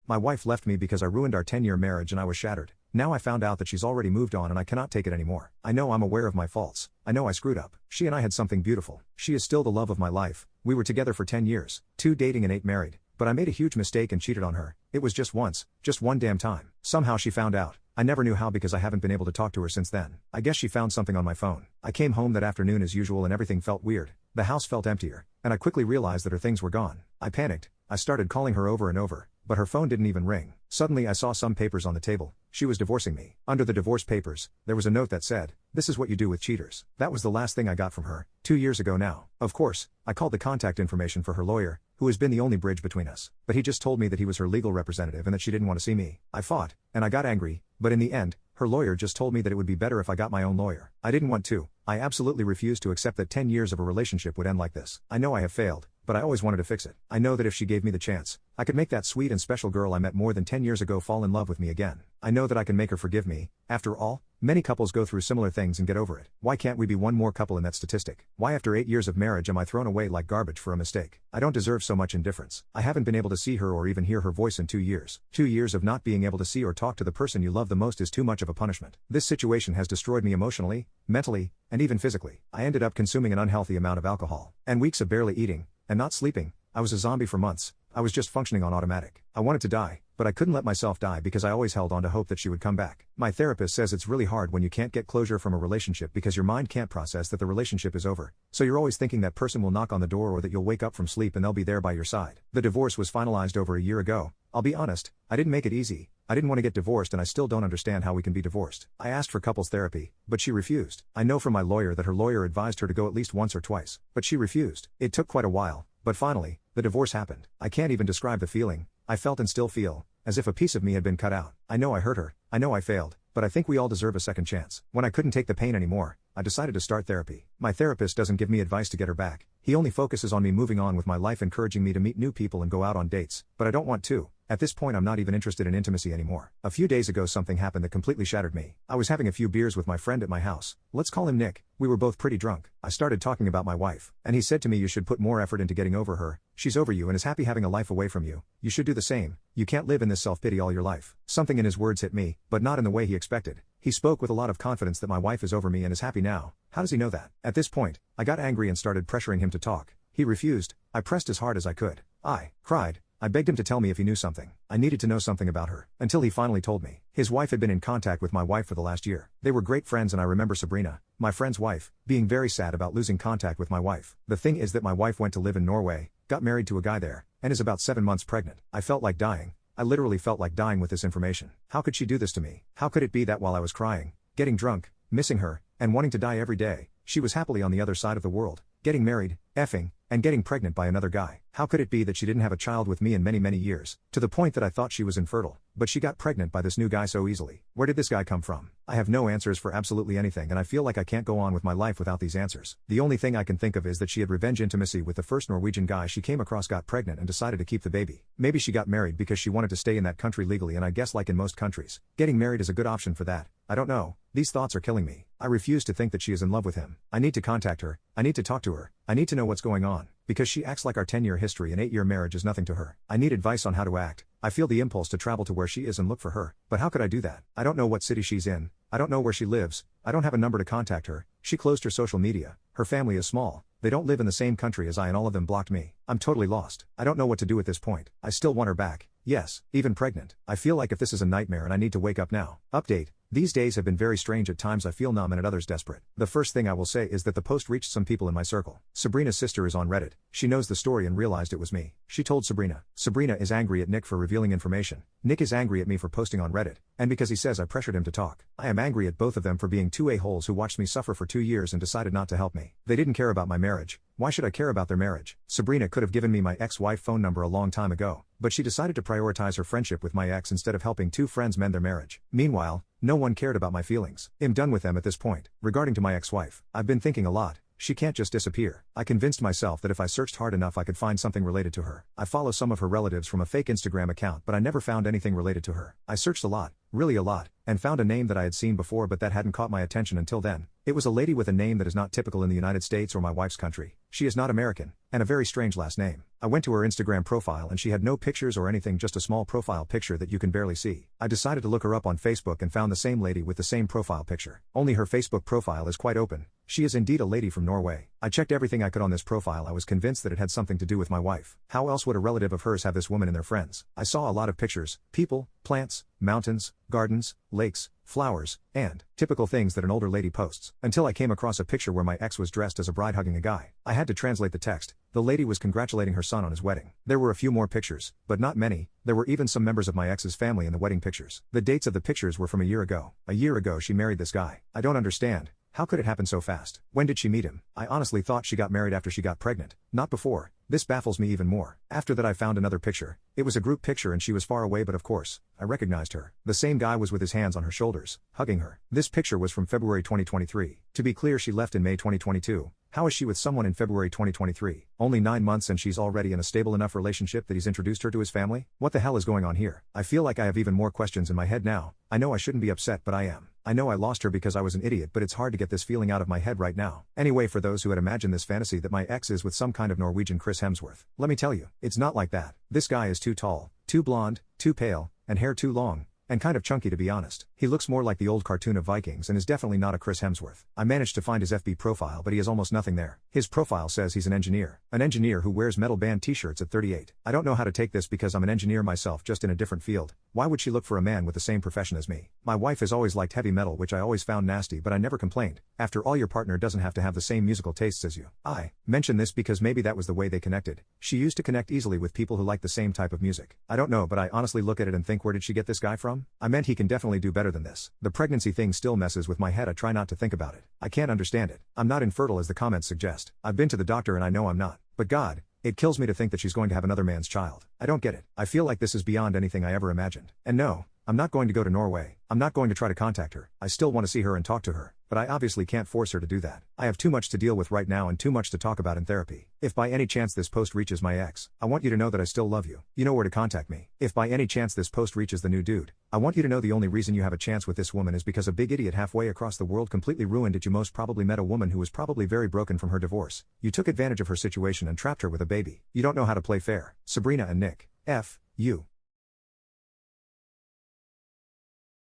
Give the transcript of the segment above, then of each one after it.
My wife left me because I ruined our 10-year marriage and I was shattered. Now I found out that she's already moved on and I cannot take it anymore. I know I'm aware of my faults. I know I screwed up. She and I had something beautiful. She is still the love of my life. We were together for 10 years, 2 dating and 8 married. But I made a huge mistake and cheated on her. It was just once, just one damn time. Somehow she found out. I never knew how because I haven't been able to talk to her since then. I guess she found something on my phone. I came home that afternoon as usual and everything felt weird. The house felt emptier, and I quickly realized that her things were gone. I panicked. I started calling her over and over, but her phone didn't even ring. Suddenly I saw some papers on the table. She was divorcing me. Under the divorce papers, there was a note that said, "This is what you do with cheaters." That was the last thing I got from her, 2 years ago now. Of course, I called the contact information for her lawyer, who has been the only bridge between us. But he just told me that he was her legal representative and that she didn't want to see me. I fought, and I got angry, but in the end, her lawyer just told me that it would be better if I got my own lawyer. I didn't want to. I absolutely refused to accept that 10 years of a relationship would end like this. I know I have failed, but I always wanted to fix it. I know that if she gave me the chance, I could make that sweet and special girl I met more than 10 years ago fall in love with me again. I know that I can make her forgive me. After all, many couples go through similar things and get over it. Why can't we be one more couple in that statistic? Why after 8 years of marriage am I thrown away like garbage for a mistake? I don't deserve so much indifference. I haven't been able to see her or even hear her voice in 2 years. 2 years of not being able to see or talk to the person you love the most is too much of a punishment. This situation has destroyed me emotionally, mentally, and even physically. I ended up consuming an unhealthy amount of alcohol, and weeks of barely eating, and not sleeping. I was a zombie for months. I was just functioning on automatic. I wanted to die, but I couldn't let myself die because I always held on to hope that she would come back. My therapist says it's really hard when you can't get closure from a relationship because your mind can't process that the relationship is over. So you're always thinking that person will knock on the door or that you'll wake up from sleep and they'll be there by your side. The divorce was finalized over a year ago. I'll be honest, I didn't make it easy. I didn't want to get divorced and I still don't understand how we can be divorced. I asked for couples therapy, but she refused. I know from my lawyer that her lawyer advised her to go at least once or twice, but she refused. It took quite a while, but finally, the divorce happened. I can't even describe the feeling I felt and still feel, as if a piece of me had been cut out. I know I hurt her, I know I failed, but I think we all deserve a second chance. When I couldn't take the pain anymore, I decided to start therapy. My therapist doesn't give me advice to get her back. He only focuses on me moving on with my life, encouraging me to meet new people and go out on dates, but I don't want to. At this point I'm not even interested in intimacy anymore. A few days ago something happened that completely shattered me. I was having a few beers with my friend at my house. Let's call him Nick. We were both pretty drunk. I started talking about my wife, and he said to me, "You should put more effort into getting over her. She's over you and is happy having a life away from you. You should do the same. You can't live in this self-pity all your life." Something in his words hit me, but not in the way he expected. He spoke with a lot of confidence that my wife is over me and is happy now. How does he know that? At this point, I got angry and started pressuring him to talk. He refused. I pressed as hard as I could. I cried. I begged him to tell me if he knew something. I needed to know something about her. Until he finally told me. His wife had been in contact with my wife for the last year. They were great friends and I remember Sabrina, my friend's wife, being very sad about losing contact with my wife. The thing is that my wife went to live in Norway, got married to a guy there, and is about 7 months pregnant. I felt like dying. I literally felt like dying with this information. How could she do this to me? How could it be that while I was crying, getting drunk, missing her, and wanting to die every day, she was happily on the other side of the world, getting married, effing, and getting pregnant by another guy? How could it be that she didn't have a child with me in many, many years, to the point that I thought she was infertile, but she got pregnant by this new guy so easily? Where did this guy come from? I have no answers for absolutely anything and I feel like I can't go on with my life without these answers. The only thing I can think of is that she had revenge intimacy with the first Norwegian guy she came across, got pregnant and decided to keep the baby. Maybe she got married because she wanted to stay in that country legally, and I guess like in most countries, getting married is a good option for that. I don't know. These thoughts are killing me. I refuse to think that she is in love with him. I need to contact her. I need to talk to her. I need to know what's going on, because she acts like our 10-year history and 8-year marriage is nothing to her. I need advice on how to act. I feel the impulse to travel to where she is and look for her, but how could I do that? I don't know what city she's in. I don't know where she lives. I don't have a number to contact her. She closed her social media. Her family is small. They don't live in the same country as I and all of them blocked me. I'm totally lost. I don't know what to do at this point. I still want her back. Yes, even pregnant. I feel like if this is a nightmare and I need to wake up now. Update. These days have been very strange. At times I feel numb and at others desperate. The first thing I will say is that the post reached some people in my circle. Sabrina's sister is on Reddit. She knows the story and realized it was me. She told Sabrina. Sabrina is angry at Nick for revealing information. Nick is angry at me for posting on Reddit, and because he says I pressured him to talk. I am angry at both of them for being two a-holes who watched me suffer for 2 years and decided not to help me. They didn't care about my marriage. Why should I care about their marriage? Sabrina could have given me my ex-wife phone number a long time ago, but she decided to prioritize her friendship with my ex instead of helping two friends mend their marriage. Meanwhile, no one cared about my feelings. I'm done with them at this point. Regarding to my ex-wife, I've been thinking a lot. She can't just disappear. I convinced myself that if I searched hard enough I could find something related to her. I follow some of her relatives from a fake Instagram account, but I never found anything related to her. I searched a lot, really a lot, and found a name that I had seen before, but that hadn't caught my attention until then. It was a lady with a name that is not typical in the United States or my wife's country. She is not American, and a very strange last name. I went to her Instagram profile and she had no pictures or anything, just a small profile picture that you can barely see. I decided to look her up on Facebook and found the same lady with the same profile picture. Only her Facebook profile is quite open. She is indeed a lady from Norway. I checked everything I could on this profile. I was convinced that it had something to do with my wife. How else would a relative of hers have this woman in their friends? I saw a lot of pictures, people, plants, mountains, gardens, lakes, flowers, and typical things that an older lady posts, until I came across a picture where my ex was dressed as a bride hugging a guy. I had to translate the text. The lady was congratulating her son on his wedding. There were a few more pictures, but not many. There were even some members of my ex's family in the wedding pictures. The dates of the pictures were from a year ago. A year ago she married this guy. I don't understand. How could it happen so fast? When did she meet him? I honestly thought she got married after she got pregnant. Not before. This baffles me even more. After that I found another picture. It was a group picture and she was far away, but of course, I recognized her. The same guy was with his hands on her shoulders, hugging her. This picture was from February 2023. To be clear, she left in May 2022. How is she with someone in February 2023? Only 9 months and she's already in a stable enough relationship that he's introduced her to his family? What the hell is going on here? I feel like I have even more questions in my head now. I know I shouldn't be upset, but I am. I know I lost her because I was an idiot, but it's hard to get this feeling out of my head right now. Anyway, for those who had imagined this fantasy that my ex is with some kind of Norwegian Chris Hemsworth, let me tell you, it's not like that. This guy is too tall, too blonde, too pale, and hair too long, and kind of chunky to be honest. He looks more like the old cartoon of Vikings and is definitely not a Chris Hemsworth. I managed to find his FB profile, but he has almost nothing there. His profile says he's an engineer who wears metal band t-shirts at 38. I don't know how to take this because I'm an engineer myself, just in a different field. Why would she look for a man with the same profession as me? My wife has always liked heavy metal, which I always found nasty, but I never complained. After all, your partner doesn't have to have the same musical tastes as you. I mention this because maybe that was the way they connected. She used to connect easily with people who like the same type of music. I don't know, but I honestly look at it and think, where did she get this guy from? I meant he can definitely do better than this. The pregnancy thing still messes with my head. I try not to think about it. I can't understand it. I'm not infertile as the comments suggest. I've been to the doctor and I know I'm not. But God, it kills me to think that she's going to have another man's child. I don't get it. I feel like this is beyond anything I ever imagined. And no, I'm not going to go to Norway. I'm not going to try to contact her. I still want to see her and talk to her, but I obviously can't force her to do that. I have too much to deal with right now and too much to talk about in therapy. If by any chance this post reaches my ex, I want you to know that I still love you. You know where to contact me. If by any chance this post reaches the new dude, I want you to know the only reason you have a chance with this woman is because a big idiot halfway across the world completely ruined it. You most probably met a woman who was probably very broken from her divorce. You took advantage of her situation and trapped her with a baby. You don't know how to play fair. Sabrina and Nick. F. You.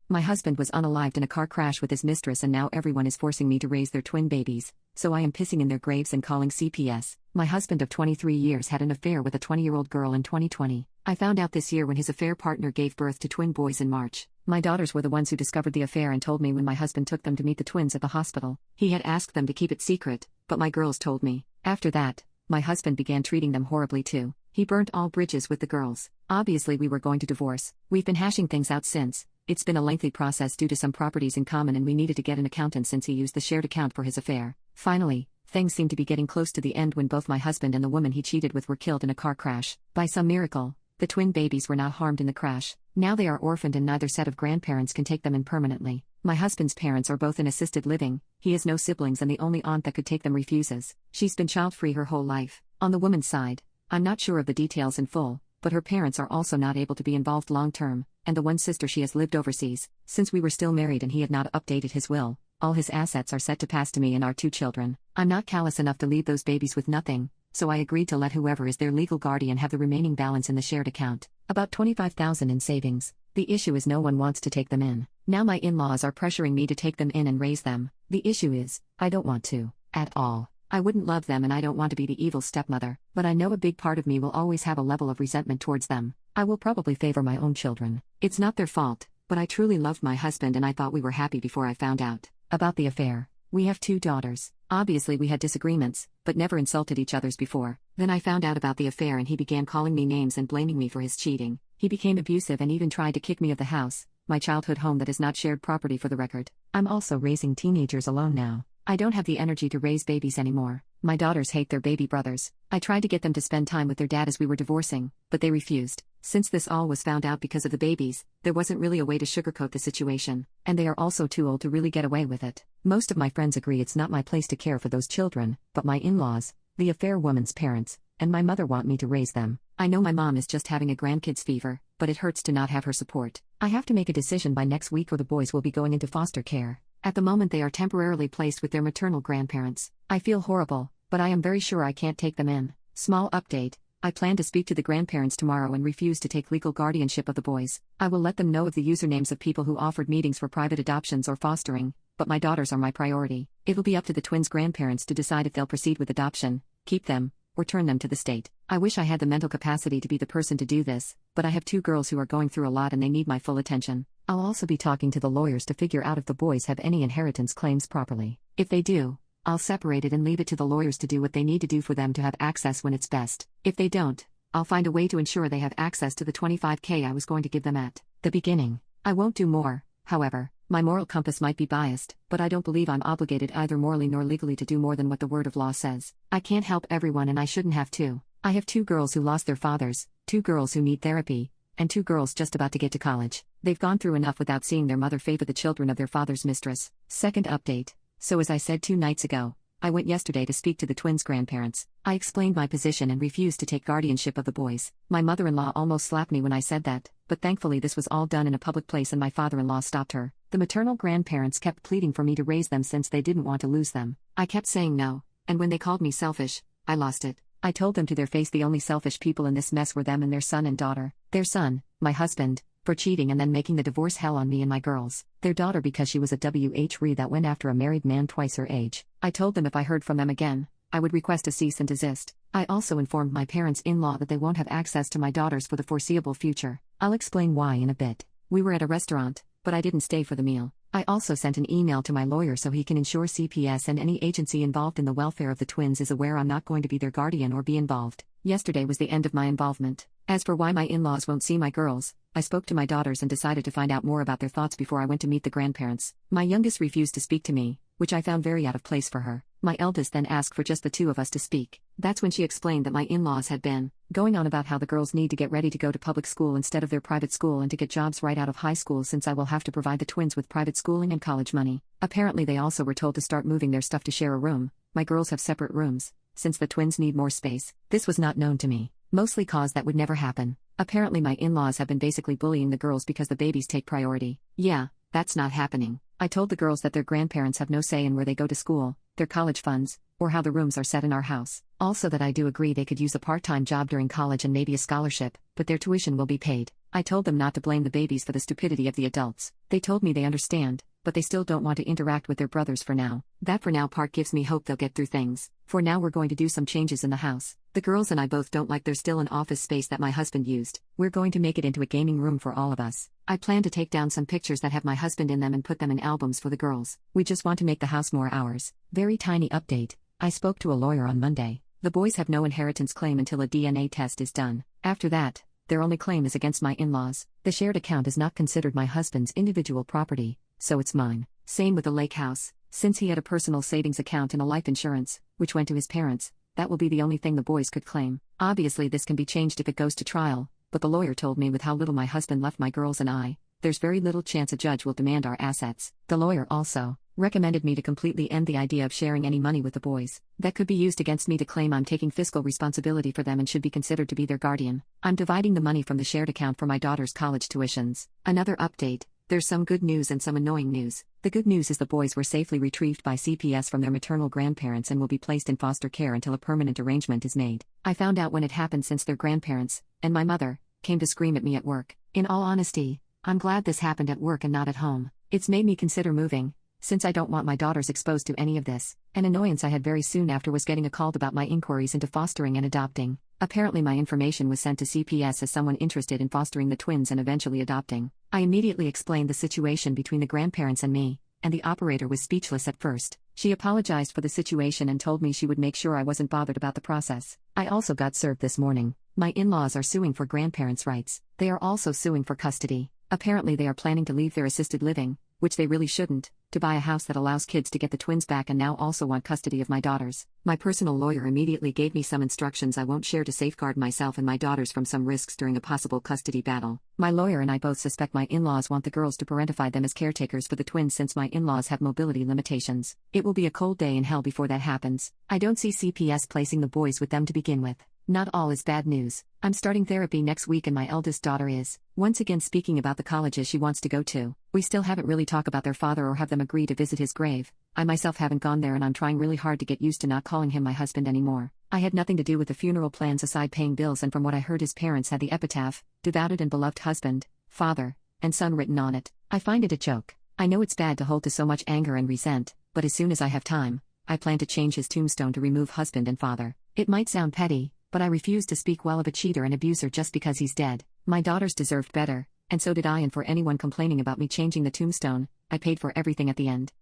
My husband was unalived in a car crash with his mistress, and now everyone is forcing me to raise their twin babies, so I am pissing in their graves and calling CPS. My husband of 23 years had an affair with a 20-year-old girl in 2020. I found out this year when his affair partner gave birth to twin boys in March. My daughters were the ones who discovered the affair and told me when my husband took them to meet the twins at the hospital. He had asked them to keep it secret, but my girls told me. After that, my husband began treating them horribly too. He burnt all bridges with the girls. Obviously we were going to divorce. We've been hashing things out since. It's been a lengthy process due to some properties in common, and we needed to get an accountant since he used the shared account for his affair. Finally, things seemed to be getting close to the end when both my husband and the woman he cheated with were killed in a car crash. By some miracle, the twin babies were not harmed in the crash. Now they are orphaned and neither set of grandparents can take them in permanently. My husband's parents are both in assisted living. He has no siblings and the only aunt that could take them refuses. She's been child-free her whole life. On the woman's side, I'm not sure of the details in full, but her parents are also not able to be involved long-term, and the one sister she has lived overseas. Since we were still married and he had not updated his will, all his assets are set to pass to me and our 2 children. I'm not callous enough to leave those babies with nothing, so I agreed to let whoever is their legal guardian have the remaining balance in the shared account, about $25,000 in savings. The issue is no one wants to take them in. Now my in-laws are pressuring me to take them in and raise them. The issue is, I don't want to, at all. I wouldn't love them and I don't want to be the evil stepmother, but I know a big part of me will always have a level of resentment towards them. I will probably favor my own children. It's not their fault, but I truly loved my husband and I thought we were happy before I found out about the affair. We have 2 daughters. Obviously we had disagreements, but never insulted each other's before. Then I found out about the affair and he began calling me names and blaming me for his cheating. He became abusive and even tried to kick me of the house, my childhood home that is not shared property for the record. I'm also raising teenagers alone now. I don't have the energy to raise babies anymore. My daughters hate their baby brothers. I tried to get them to spend time with their dad as we were divorcing, but they refused. Since this all was found out because of the babies, there wasn't really a way to sugarcoat the situation, and they are also too old to really get away with it. Most of my friends agree it's not my place to care for those children, but my in-laws, the affair woman's parents, and my mother want me to raise them. I know my mom is just having a grandkids fever, but it hurts to not have her support. I have to make a decision by next week or the boys will be going into foster care. At the moment, they are temporarily placed with their maternal grandparents. I feel horrible, but I am very sure I can't take them in. Small update. I plan to speak to the grandparents tomorrow and refuse to take legal guardianship of the boys. I will let them know of the usernames of people who offered meetings for private adoptions or fostering, but my daughters are my priority. It will be up to the twins' grandparents to decide if they'll proceed with adoption, keep them, or turn them to the state. I wish I had the mental capacity to be the person to do this, but I have 2 girls who are going through a lot and they need my full attention. I'll also be talking to the lawyers to figure out if the boys have any inheritance claims properly. If they do, I'll separate it and leave it to the lawyers to do what they need to do for them to have access when it's best. If they don't, I'll find a way to ensure they have access to the $25,000 I was going to give them at the beginning. I won't do more, however. My moral compass might be biased, but I don't believe I'm obligated either morally nor legally to do more than what the word of law says. I can't help everyone and I shouldn't have to. I have 2 girls who lost their fathers, 2 girls who need therapy, and 2 girls just about to get to college. They've gone through enough without seeing their mother favor the children of their father's mistress. Second update. So as I said 2 nights ago, I went yesterday to speak to the twins' grandparents. I explained my position and refused to take guardianship of the boys. My mother-in-law almost slapped me when I said that, but thankfully this was all done in a public place and my father-in-law stopped her. The maternal grandparents kept pleading for me to raise them since they didn't want to lose them. I kept saying no, and when they called me selfish, I lost it. I told them to their face the only selfish people in this mess were them and their son and daughter. Their son, my husband, for cheating and then making the divorce hell on me and my girls. Their daughter because she was a WHRE that went after a married man twice her age. I told them if I heard from them again, I would request a cease and desist. I also informed my parents-in-law that they won't have access to my daughters for the foreseeable future. I'll explain why in a bit. We were at a restaurant, but I didn't stay for the meal. I also sent an email to my lawyer so he can ensure CPS and any agency involved in the welfare of the twins is aware I'm not going to be their guardian or be involved. Yesterday was the end of my involvement. As for why my in-laws won't see my girls, I spoke to my daughters and decided to find out more about their thoughts before I went to meet the grandparents. My youngest refused to speak to me, which I found very out of place for her. My eldest then asked for just the 2 of us to speak. That's when she explained that my in-laws had been going on about how the girls need to get ready to go to public school instead of their private school and to get jobs right out of high school since I will have to provide the twins with private schooling and college money. Apparently they also were told to start moving their stuff to share a room. My girls have separate rooms, since the twins need more space. This was not known to me, mostly cause that would never happen. Apparently my in-laws have been basically bullying the girls because the babies take priority. Yeah, that's not happening. I told the girls that their grandparents have no say in where they go to school, their college funds, or how the rooms are set in our house. Also that I do agree they could use a part-time job during college and maybe a scholarship, but their tuition will be paid. I told them not to blame the babies for the stupidity of the adults. They told me they understand, but they still don't want to interact with their brothers for now. That for now part gives me hope they'll get through things. For now we're going to do some changes in the house. The girls and I both don't like there's still an office space that my husband used. We're going to make it into a gaming room for all of us. I plan to take down some pictures that have my husband in them and put them in albums for the girls. We just want to make the house more ours. Very tiny update. I spoke to a lawyer on Monday. The boys have no inheritance claim until a DNA test is done. After that, their only claim is against my in-laws. The shared account is not considered my husband's individual property, so it's mine. Same with the lake house. Since he had a personal savings account and a life insurance, which went to his parents, that will be the only thing the boys could claim. Obviously this can be changed if it goes to trial, but the lawyer told me with how little my husband left my girls and I, there's very little chance a judge will demand our assets. The lawyer also recommended me to completely end the idea of sharing any money with the boys. That could be used against me to claim I'm taking fiscal responsibility for them and should be considered to be their guardian. I'm dividing the money from the shared account for my daughter's college tuitions. Another update. There's some good news and some annoying news. The good news is the boys were safely retrieved by CPS from their maternal grandparents and will be placed in foster care until a permanent arrangement is made. I found out when it happened since their grandparents, and my mother, came to scream at me at work. In all honesty, I'm glad this happened at work and not at home. It's made me consider moving, since I don't want my daughters exposed to any of this. An annoyance I had very soon after was getting a call about my inquiries into fostering and adopting. Apparently my information was sent to CPS as someone interested in fostering the twins and eventually adopting. I immediately explained the situation between the grandparents and me, and the operator was speechless at first. She apologized for the situation and told me she would make sure I wasn't bothered about the process. I also got served this morning. My in-laws are suing for grandparents' rights. They are also suing for custody. Apparently they are planning to leave their assisted living, which they really shouldn't, to buy a house that allows kids to get the twins back and now also want custody of my daughters. My personal lawyer immediately gave me some instructions I won't share to safeguard myself and my daughters from some risks during a possible custody battle. My lawyer and I both suspect my in-laws want the girls to parentify them as caretakers for the twins since my in-laws have mobility limitations. It will be a cold day in hell before that happens. I don't see CPS placing the boys with them to begin with. Not all is bad news. I'm starting therapy next week and my eldest daughter is, once again speaking about the colleges she wants to go to. We still haven't really talked about their father or have them agree to visit his grave. I myself haven't gone there and I'm trying really hard to get used to not calling him my husband anymore. I had nothing to do with the funeral plans aside paying bills, and from what I heard his parents had the epitaph, devoted and beloved husband, father, and son written on it. I find it a joke. I know it's bad to hold to so much anger and resent, but as soon as I have time, I plan to change his tombstone to remove husband and father. It might sound petty, but I refuse to speak well of a cheater and abuser just because he's dead. My daughters deserved better, and so did I, and for anyone complaining about me changing the tombstone, I paid for everything at the end.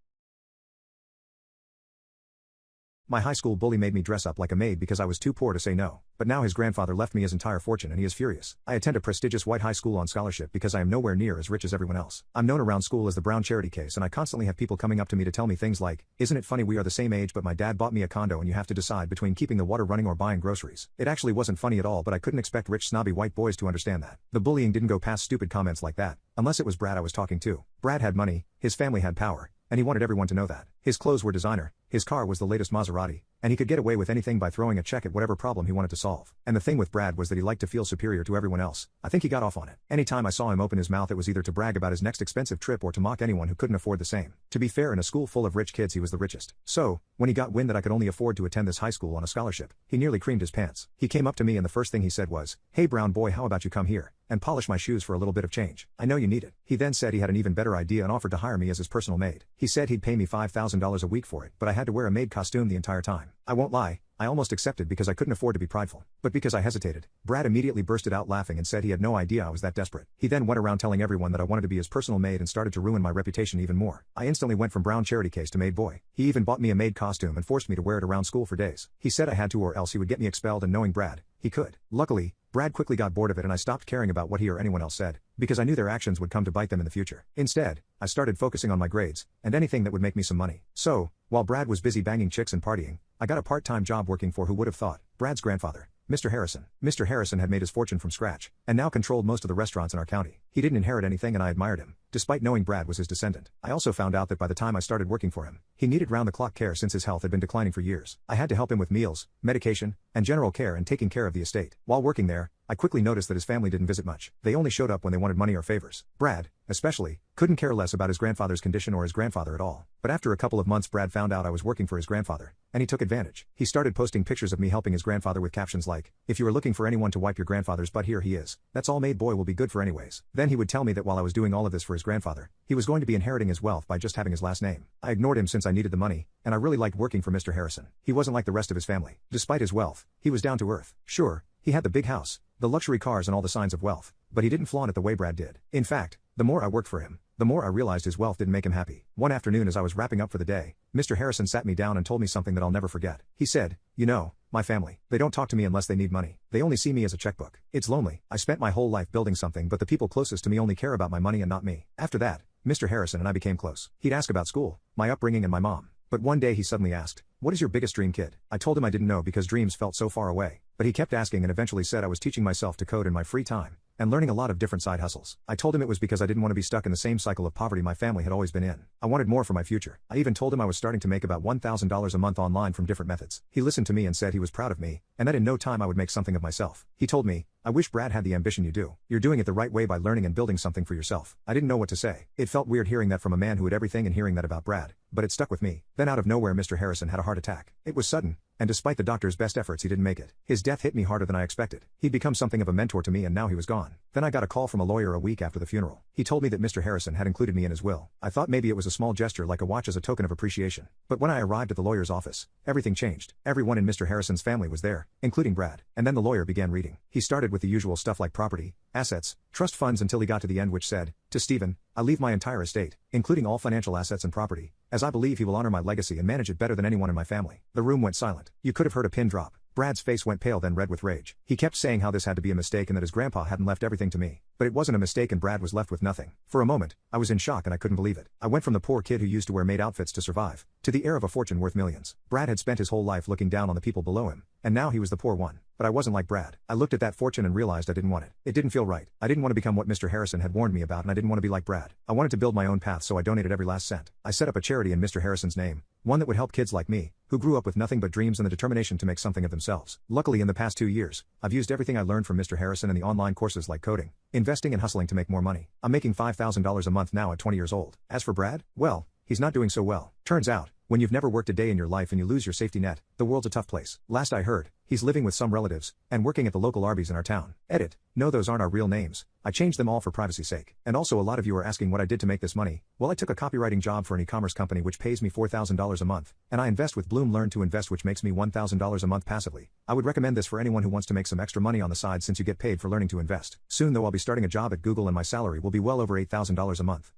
My high school bully made me dress up like a maid because I was too poor to say no, but now his grandfather left me his entire fortune and he is furious. I attend a prestigious white high school on scholarship because I am nowhere near as rich as everyone else. I'm known around school as the Brown charity case, and I constantly have people coming up to me to tell me things like, "Isn't it funny we are the same age but my dad bought me a condo and you have to decide between keeping the water running or buying groceries." It actually wasn't funny at all, but I couldn't expect rich snobby white boys to understand that. The bullying didn't go past stupid comments like that, unless it was Brad I was talking to. Brad had money, his family had power, and he wanted everyone to know that. His clothes were designer, his car was the latest Maserati, and he could get away with anything by throwing a check at whatever problem he wanted to solve. And the thing with Brad was that he liked to feel superior to everyone else. I think he got off on it. Anytime I saw him open his mouth, it was either to brag about his next expensive trip or to mock anyone who couldn't afford the same. To be fair, in a school full of rich kids he was the richest. So, when he got wind that I could only afford to attend this high school on a scholarship, he nearly creamed his pants. He came up to me and the first thing he said was, "Hey brown boy, how about you come here and polish my shoes for a little bit of change? I know you need it." He then said he had an even better idea and offered to hire me as his personal maid. He said he'd pay me $5,000 a week for it, but I had to wear a maid costume the entire time. I won't lie, I almost accepted because I couldn't afford to be prideful. But because I hesitated, Brad immediately bursted out laughing and said he had no idea I was that desperate. He then went around telling everyone that I wanted to be his personal maid and started to ruin my reputation even more. I instantly went from Brown charity case to maid boy. He even bought me a maid costume and forced me to wear it around school for days. He said I had to or else he would get me expelled, and knowing Brad, he could. Luckily, Brad quickly got bored of it and I stopped caring about what he or anyone else said, because I knew their actions would come to bite them in the future. Instead, I started focusing on my grades, and anything that would make me some money. So, while Brad was busy banging chicks and partying, I got a part-time job working for, who would have thought, Brad's grandfather, Mr. Harrison. Mr. Harrison had made his fortune from scratch, and now controlled most of the restaurants in our county. He didn't inherit anything and I admired him, despite knowing Brad was his descendant. I also found out that by the time I started working for him, he needed round-the-clock care since his health had been declining for years. I had to help him with meals, medication, and general care and taking care of the estate. While working there, I quickly noticed that his family didn't visit much. They only showed up when they wanted money or favors. Brad, especially, couldn't care less about his grandfather's condition or his grandfather at all. But after a couple of months, Brad found out I was working for his grandfather, and he took advantage. He started posting pictures of me helping his grandfather with captions like, "If you are looking for anyone to wipe your grandfather's butt, here he is. That's all maid boy will be good for anyways." Then he would tell me that while I was doing all of this for his grandfather, he was going to be inheriting his wealth by just having his last name. I ignored him since I needed the money, and I really liked working for Mr. Harrison. He wasn't like the rest of his family. Despite his wealth, he was down to earth. Sure, he had the big house, the luxury cars and all the signs of wealth, but he didn't flaunt it the way Brad did. In fact, the more I worked for him, the more I realized his wealth didn't make him happy. One afternoon as I was wrapping up for the day, Mr. Harrison sat me down and told me something that I'll never forget. He said, "You know, my family, they don't talk to me unless they need money. They only see me as a checkbook. It's lonely. I spent my whole life building something, but the people closest to me only care about my money and not me." After that, Mr. Harrison and I became close. He'd ask about school, my upbringing and my mom. But one day he suddenly asked, "What is your biggest dream, kid?" I told him I didn't know because dreams felt so far away. But he kept asking and eventually said I was teaching myself to code in my free time, and learning a lot of different side hustles. I told him it was because I didn't want to be stuck in the same cycle of poverty my family had always been in. I wanted more for my future. I even told him I was starting to make about $1,000 a month online from different methods. He listened to me and said he was proud of me, and that in no time I would make something of myself. He told me, "I wish Brad had the ambition you do. You're doing it the right way by learning and building something for yourself." I didn't know what to say. It felt weird hearing that from a man who had everything and hearing that about Brad, but it stuck with me. Then out of nowhere Mr. Harrison had a heart attack. It was sudden, and despite the doctor's best efforts he didn't make it. His death hit me harder than I expected. He'd become something of a mentor to me and now he was gone. Then I got a call from a lawyer a week after the funeral. He told me that Mr. Harrison had included me in his will. I thought maybe it was a small gesture like a watch as a token of appreciation. But when I arrived at the lawyer's office, everything changed. Everyone in Mr. Harrison's family was there, including Brad. And then the lawyer began reading. He started with the usual stuff like property, assets, trust funds until he got to the end which said, "To Stephen, I leave my entire estate, including all financial assets and property, as I believe he will honor my legacy and manage it better than anyone in my family." The room went silent. You could have heard a pin drop. Brad's face went pale then red with rage. He kept saying how this had to be a mistake and that his grandpa hadn't left everything to me. But it wasn't a mistake and Brad was left with nothing. For a moment, I was in shock and I couldn't believe it. I went from the poor kid who used to wear maid outfits to survive, to the heir of a fortune worth millions. Brad had spent his whole life looking down on the people below him, and now he was the poor one. But I wasn't like Brad. I looked at that fortune and realized I didn't want it. It didn't feel right. I didn't want to become what Mr. Harrison had warned me about and I didn't want to be like Brad. I wanted to build my own path, so I donated every last cent. I set up a charity in Mr. Harrison's name, one that would help kids like me, who grew up with nothing but dreams and the determination to make something of themselves. Luckily, in the past 2 years, I've used everything I learned from Mr. Harrison and the online courses like coding, investing and hustling to make more money. I'm making $5,000 a month now at 20 years old. As for Brad, well, he's not doing so well. Turns out, when you've never worked a day in your life and you lose your safety net, the world's a tough place. Last I heard, he's living with some relatives, and working at the local Arby's in our town. Edit. No, those aren't our real names. I changed them all for privacy's sake. And also, a lot of you are asking what I did to make this money. Well, I took a copywriting job for an e-commerce company which pays me $4,000 a month, and I invest with Bloom Learn to Invest, which makes me $1,000 a month passively. I would recommend this for anyone who wants to make some extra money on the side since you get paid for learning to invest. Soon though, I'll be starting a job at Google and my salary will be well over $8,000 a month.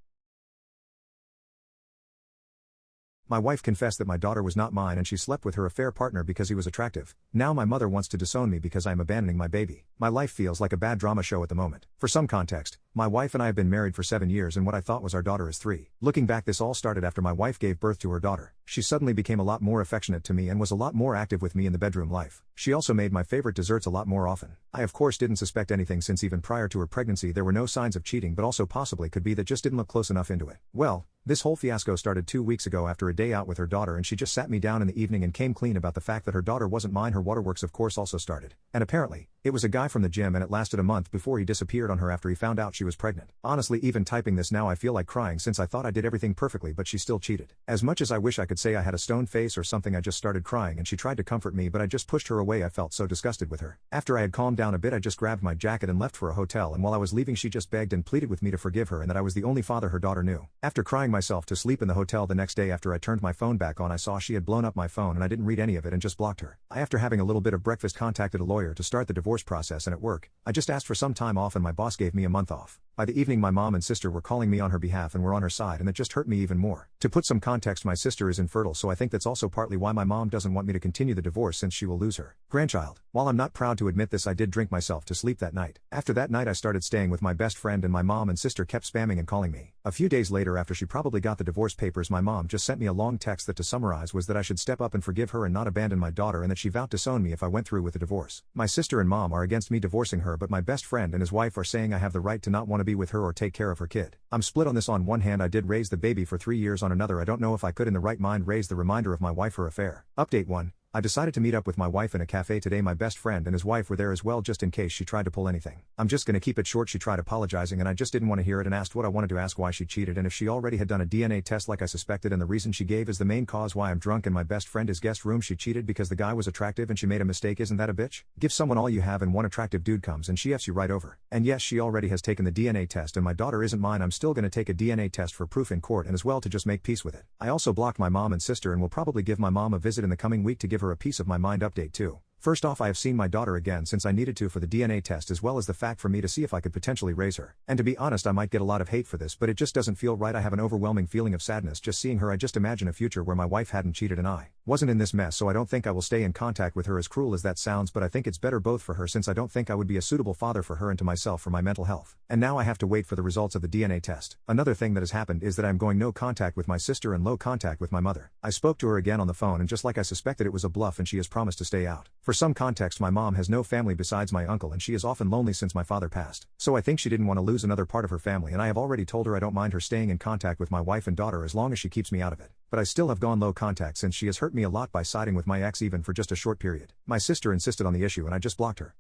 My wife confessed that my daughter was not mine and she slept with her affair partner because he was attractive. Now my mother wants to disown me because I am abandoning my baby. My life feels like a bad drama show at the moment. For some context, my wife and I have been married for 7 years and what I thought was our daughter is 3. Looking back, this all started after my wife gave birth to her daughter. She suddenly became a lot more affectionate to me and was a lot more active with me in the bedroom life. She also made my favorite desserts a lot more often. I of course didn't suspect anything since even prior to her pregnancy there were no signs of cheating, but also possibly could be that just didn't look close enough into it. Well, this whole fiasco started 2 weeks ago after a day out with her daughter, and she just sat me down in the evening and came clean about the fact that her daughter wasn't mine. Her waterworks of course also started. And apparently, it was a guy from the gym, and it lasted a month before he disappeared on her after he found out she was pregnant. Honestly, even typing this now I feel like crying since I thought I did everything perfectly, but she still cheated. As much as I wish I could say I had a stone face or something, I just started crying and she tried to comfort me, but I just pushed her away. I felt so disgusted with her. After I had calmed down a bit, I just grabbed my jacket and left for a hotel, and while I was leaving she just begged and pleaded with me to forgive her and that I was the only father her daughter knew. After crying myself to sleep in the hotel the next day after I turned my phone back on, I saw she had blown up my phone and I didn't read any of it and just blocked her. After having a little bit of breakfast, contacted a lawyer to start the divorce process, and at work, I just asked for some time off and my boss gave me a month off. By the evening my mom and sister were calling me on her behalf and were on her side, and it just hurt me even more. To put some context, my sister is infertile, so I think that's also partly why my mom doesn't want me to continue the divorce since she will lose her grandchild. While I'm not proud to admit this, I did drink myself to sleep that night. After that night I started staying with my best friend and my mom and sister kept spamming and calling me. A few days later, after she probably got the divorce papers, my mom just sent me a long text that, to summarize, was that I should step up and forgive her and not abandon my daughter, and that she vowed to disown me if I went through with the divorce. My sister and mom are against me divorcing her, but my best friend and his wife are saying I have the right to not want to be with her or take care of her kid. I'm split on this. On one hand, I did raise the baby for 3 years. On another, I don't know if I could in the right mind raise the reminder of my wife her affair. Update 1. I decided to meet up with my wife in a cafe today. My best friend and his wife were there as well, just in case she tried to pull anything. I'm just gonna keep it short. She tried apologizing and I just didn't want to hear it, and asked what I wanted to ask, why she cheated and if she already had done a DNA test like I suspected, and the reason she gave is the main cause why I'm drunk in my best friend is guest room. She cheated because the guy was attractive and she made a mistake. Isn't that a bitch? Give someone all you have and one attractive dude comes and she F's you right over. And yes, she already has taken the DNA test and my daughter isn't mine. I'm still gonna take a DNA test for proof in court and as well to just make peace with it. I also blocked my mom and sister and will probably give my mom a visit in the coming week to give her a piece of my mind. Update 2. First off, I have seen my daughter again since I needed to for the DNA test, as well as the fact for me to see if I could potentially raise her. And to be honest, I might get a lot of hate for this, but it just doesn't feel right. I have an overwhelming feeling of sadness just seeing her. I just imagine a future where my wife hadn't cheated and I wasn't in this mess, so I don't think I will stay in contact with her, as cruel as that sounds, but I think it's better both for her, since I don't think I would be a suitable father for her and to myself for my mental health. And now I have to wait for the results of the DNA test. Another thing that has happened is that I'm going no contact with my sister and low contact with my mother. I spoke to her again on the phone, and just like I suspected, it was a bluff and she has promised to stay out. For some context, my mom has no family besides my uncle and she is often lonely since my father passed. So I think she didn't want to lose another part of her family, and I have already told her I don't mind her staying in contact with my wife and daughter as long as she keeps me out of it. But I still have gone low contact since she has hurt me a lot by siding with my ex even for just a short period. My sister insisted on the issue and I just blocked her.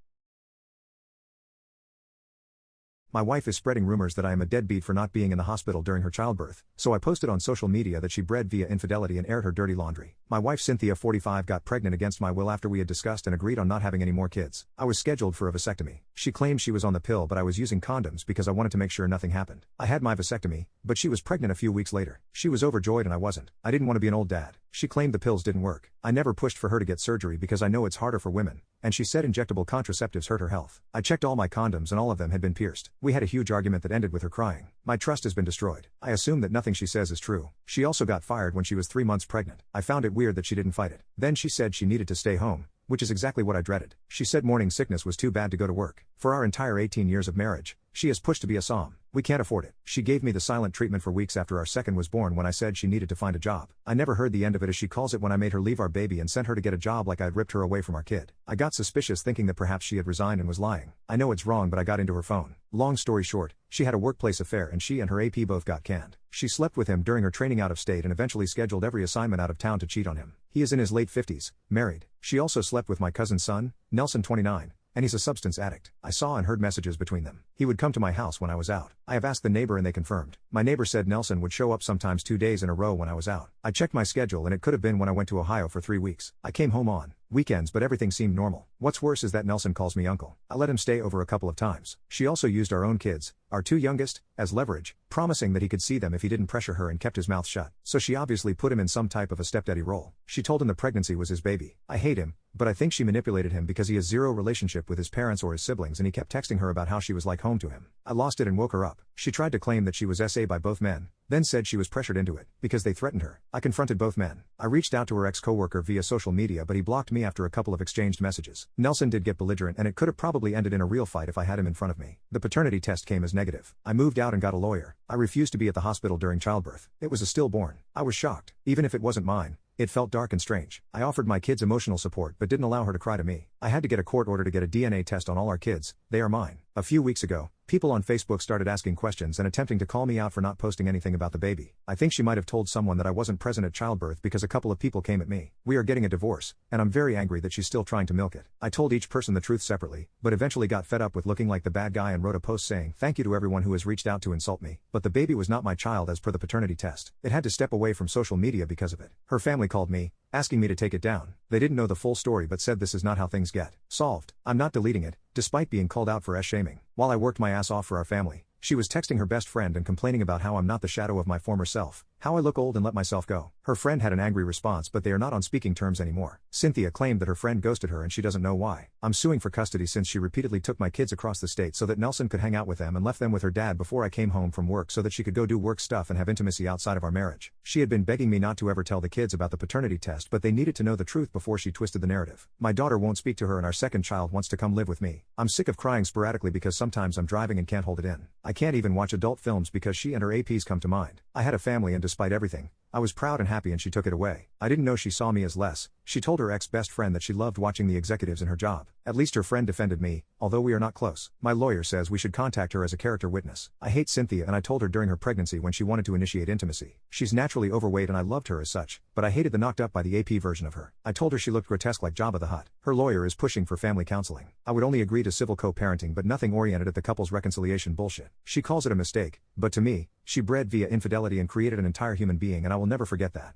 My wife is spreading rumors that I am a deadbeat for not being in the hospital during her childbirth, so I posted on social media that she bred via infidelity and aired her dirty laundry. My wife Cynthia, 45, got pregnant against my will after we had discussed and agreed on not having any more kids. I was scheduled for a vasectomy. She claimed she was on the pill, but I was using condoms because I wanted to make sure nothing happened. I had my vasectomy, but she was pregnant a few weeks later. She was overjoyed and I wasn't. I didn't want to be an old dad. She claimed the pills didn't work. I never pushed for her to get surgery because I know it's harder for women, and she said injectable contraceptives hurt her health. I checked all my condoms and all of them had been pierced. We had a huge argument that ended with her crying. My trust has been destroyed. I assume that nothing she says is true. She also got fired when she was 3 months pregnant. I found it weird that she didn't fight it. Then she said she needed to stay home, which is exactly what I dreaded. She said morning sickness was too bad to go to work. For our entire 18 years of marriage, she has pushed to be a SOM. We can't afford it. She gave me the silent treatment for weeks after our second was born when I said she needed to find a job. I never heard the end of it, as she calls it, when I made her leave our baby and sent her to get a job like I'd ripped her away from our kid. I got suspicious, thinking that perhaps she had resigned and was lying. I know it's wrong, but I got into her phone. Long story short, she had a workplace affair and she and her AP both got canned. She slept with him during her training out of state and eventually scheduled every assignment out of town to cheat on him. He is in his late 50s, married. She also slept with my cousin's son, Nelson, 29. And he's a substance addict. I saw and heard messages between them. He would come to my house when I was out. I have asked the neighbor and they confirmed. My neighbor said Nelson would show up sometimes 2 days in a row when I was out. I checked my schedule and it could have been when I went to Ohio for 3 weeks. I came home on weekends, but everything seemed normal. What's worse is that Nelson calls me uncle. I let him stay over a couple of times. She also used our own kids, our 2 youngest, as leverage, promising that he could see them if he didn't pressure her, and kept his mouth shut. So she obviously put him in some type of a stepdaddy role. She told him the pregnancy was his baby. I hate him, but I think she manipulated him because he has zero relationship with his parents or his siblings, and he kept texting her about how she was like home to him. I lost it and woke her up. She tried to claim that she was SA by both men, then said she was pressured into it because they threatened her. I confronted both men. I reached out to her ex-coworker via social media, but he blocked me after a couple of exchanged messages. Nelson did get belligerent, and it could have probably ended in a real fight if I had him in front of me. The paternity test came as negative. I moved out and got a lawyer. I refused to be at the hospital during childbirth. It was a stillborn. I was shocked. Even if it wasn't mine, it felt dark and strange. I offered my kids emotional support but didn't allow her to cry to me. I had to get a court order to get a DNA test on all our kids. They are mine. A few weeks ago, people on Facebook started asking questions and attempting to call me out for not posting anything about the baby. I think she might have told someone that I wasn't present at childbirth because a couple of people came at me. We are getting a divorce, and I'm very angry that she's still trying to milk it. I told each person the truth separately, but eventually got fed up with looking like the bad guy and wrote a post saying, "Thank you to everyone who has reached out to insult me, but the baby was not my child as per the paternity test." It had to step away from social media because of it. Her family called me, asking me to take it down. They didn't know the full story but said this is not how things get solved. I'm not deleting it, despite being called out for shaming. While I worked my ass off for our family, she was texting her best friend and complaining about how I'm not the shadow of my former self, how I look old and let myself go. Her friend had an angry response, but they are not on speaking terms anymore. Cynthia claimed that her friend ghosted her and she doesn't know why. I'm suing for custody since she repeatedly took my kids across the state so that Nelson could hang out with them and left them with her dad before I came home from work so that she could go do work stuff and have intimacy outside of our marriage. She had been begging me not to ever tell the kids about the paternity test, but they needed to know the truth before she twisted the narrative. My daughter won't speak to her and our second child wants to come live with me. I'm sick of crying sporadically because sometimes I'm driving and can't hold it in. I can't even watch adult films because she and her APs come to mind. I had a family and despite everything, I was proud and happy and she took it away. I didn't know she saw me as less. She told her ex-best friend that she loved watching the executives in her job. At least her friend defended me, although we are not close. My lawyer says we should contact her as a character witness. I hate Cynthia and I told her during her pregnancy when she wanted to initiate intimacy. She's naturally overweight and I loved her as such, but I hated the knocked up by the AP version of her. I told her she looked grotesque like Jabba the Hutt. Her lawyer is pushing for family counseling. I would only agree to civil co-parenting but nothing oriented at the couple's reconciliation bullshit. She calls it a mistake, but to me, she bred via infidelity and created an entire human being and I will never forget that.